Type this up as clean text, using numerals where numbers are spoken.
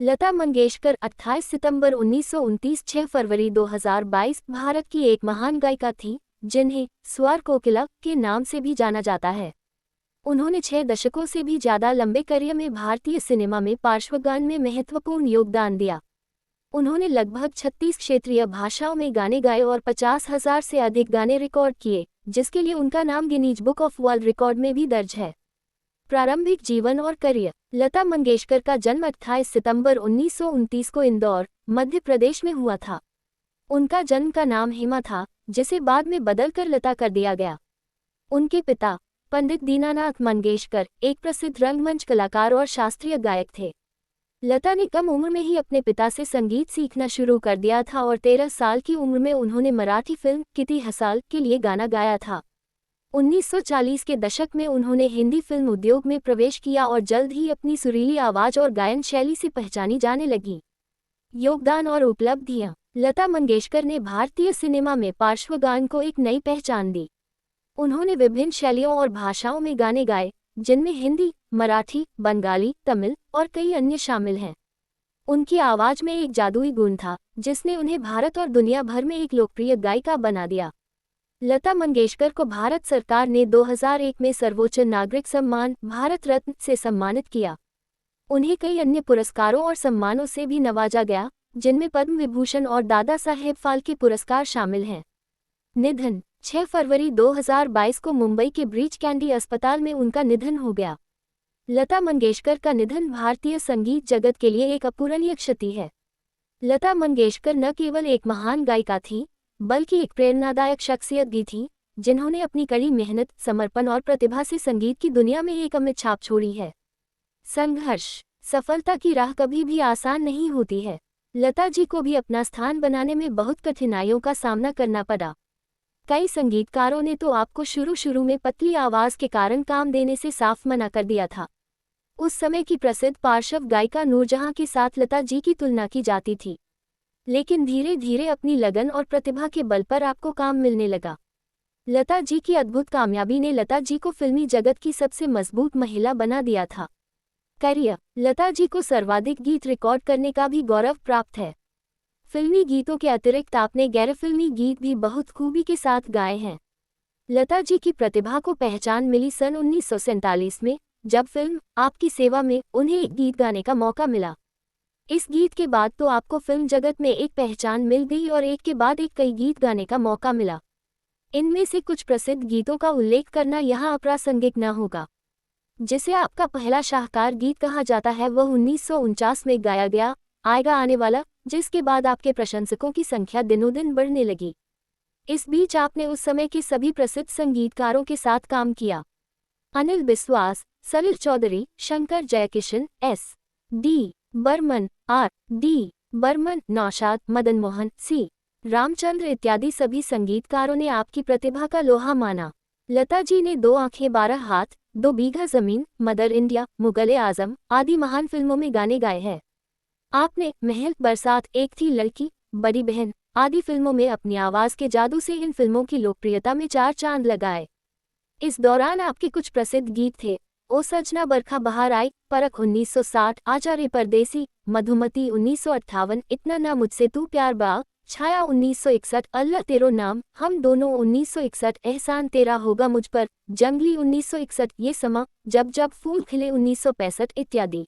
लता मंगेशकर 28 सितंबर 1929 6 फरवरी 2022 भारत की एक महान गायिका थी, जिन्हें स्वर कोकिला के नाम से भी जाना जाता है। उन्होंने 6 दशकों से भी ज्यादा लंबे करियर में भारतीय सिनेमा में पार्श्वगान में महत्वपूर्ण योगदान दिया। उन्होंने लगभग 36 क्षेत्रीय भाषाओं में गाने गाए और 50,000 से अधिक गाने रिकॉर्ड किए, जिसके लिए उनका नाम Guinness book of world record में भी दर्ज है। प्रारंभिक जीवन और करियर। लता मंगेशकर का जन्म 28 सितंबर 1929 को इंदौर, मध्य प्रदेश में हुआ था। उनका जन्म का नाम हेमा था, जिसे बाद में बदलकर लता कर दिया गया। उनके पिता पंडित दीनानाथ मंगेशकर एक प्रसिद्ध रंगमंच कलाकार और शास्त्रीय गायक थे। लता ने कम उम्र में ही अपने पिता से संगीत सीखना शुरू कर दिया था और 13 साल की उम्र में उन्होंने मराठी फिल्म किती हसाल के लिए गाना गाया था। 1940 के दशक में उन्होंने हिंदी फिल्म उद्योग में प्रवेश किया और जल्द ही अपनी सुरीली आवाज और गायन शैली से पहचानी जाने लगी। योगदान और उपलब्धियां। लता मंगेशकर ने भारतीय सिनेमा में पार्श्वगान को एक नई पहचान दी। उन्होंने विभिन्न शैलियों और भाषाओं में गाने गाए, जिनमें हिंदी, मराठी, बंगाली, तमिल और कई अन्य शामिल हैं। उनकी आवाज में एक जादुई गुण था, जिसने उन्हें भारत और दुनिया भर में एक लोकप्रिय गायिका बना दिया। लता मंगेशकर को भारत सरकार ने 2001 में सर्वोच्च नागरिक सम्मान भारत रत्न से सम्मानित किया। उन्हें कई अन्य पुरस्कारों और सम्मानों से भी नवाजा गया, जिनमें पद्म विभूषण और दादा साहेब फाल्के पुरस्कार शामिल हैं। निधन। 6 फरवरी 2022 को मुंबई के ब्रीच कैंडी अस्पताल में उनका निधन हो गया। लता मंगेशकर का निधन भारतीय संगीत जगत के लिए एक अपूरणीय क्षति है। लता मंगेशकर न केवल एक महान गायिका थी, बल्कि एक प्रेरणादायक शख्सियत भी थी, जिन्होंने अपनी कड़ी मेहनत, समर्पण और प्रतिभा से संगीत की दुनिया में एक अमिट छाप छोड़ी है। संघर्ष। सफलता की राह कभी भी आसान नहीं होती है। लता जी को भी अपना स्थान बनाने में बहुत कठिनाइयों का सामना करना पड़ा। कई संगीतकारों ने तो आपको शुरू में पतली आवाज के कारण काम देने से साफ मना कर दिया था। उस समय की प्रसिद्ध पार्श्व गायिका नूरजहां के साथ लता जी की तुलना की जाती थी, लेकिन धीरे धीरे अपनी लगन और प्रतिभा के बल पर आपको काम मिलने लगा। लता जी की अद्भुत कामयाबी ने लता जी को फिल्मी जगत की सबसे मजबूत महिला बना दिया था। करियर। लता जी को सर्वाधिक गीत रिकॉर्ड करने का भी गौरव प्राप्त है। फिल्मी गीतों के अतिरिक्त आपने गैर फिल्मी गीत भी बहुत खूबी के साथ गाए हैं। लता जी की प्रतिभा को पहचान मिली सन 1947 में, जब फिल्म आपकी सेवा में उन्हें एक गीत गाने का मौका मिला। इस गीत के बाद तो आपको फिल्म जगत में एक पहचान मिल गई और एक के बाद एक कई गीत गाने का मौका मिला। इनमें से कुछ प्रसिद्ध गीतों का उल्लेख करना यहाँ अप्रासंगिक न होगा। जिसे आपका पहला शाहकार गीत कहा जाता है, वह 1949 में गाया गया आएगा आने वाला, जिसके बाद आपके प्रशंसकों की संख्या दिनों दिन बढ़ने लगी। इस बीच आपने उस समय के सभी प्रसिद्ध संगीतकारों के साथ काम किया। अनिल बिस्वास, Salil Chaudhary, Shankar Jaikishan, S.D. Burman, R.D. Burman, Naushad, Madan Mohan, C. Ramchandra इत्यादि सभी संगीतकारों ने आपकी प्रतिभा का लोहा माना। लता जी ने 2 आंखें 12 हाथ, 2 बीघा जमीन, मदर इंडिया, मुगल आजम आदि महान फिल्मों में गाने गाए हैं। आपने महल, बरसात, एक थी लड़की, बड़ी बहन आदि फिल्मों में अपनी आवाज के जादू से इन फिल्मों की लोकप्रियता में 4 चांद लगाए। इस दौरान आपके कुछ प्रसिद्ध गीत थे: ओ सजना बरखा बहार आई, परख 1960, आचार्य परदेसी, मधुमती 1958, इतना ना मुझसे तू प्यार बा, छाया 1961, अल्लाह तेरो नाम, हम दोनों 1961, एहसान तेरा होगा मुझ पर, जंगली 1961, ये समा, जब जब फूल खिले 1965 इत्यादि।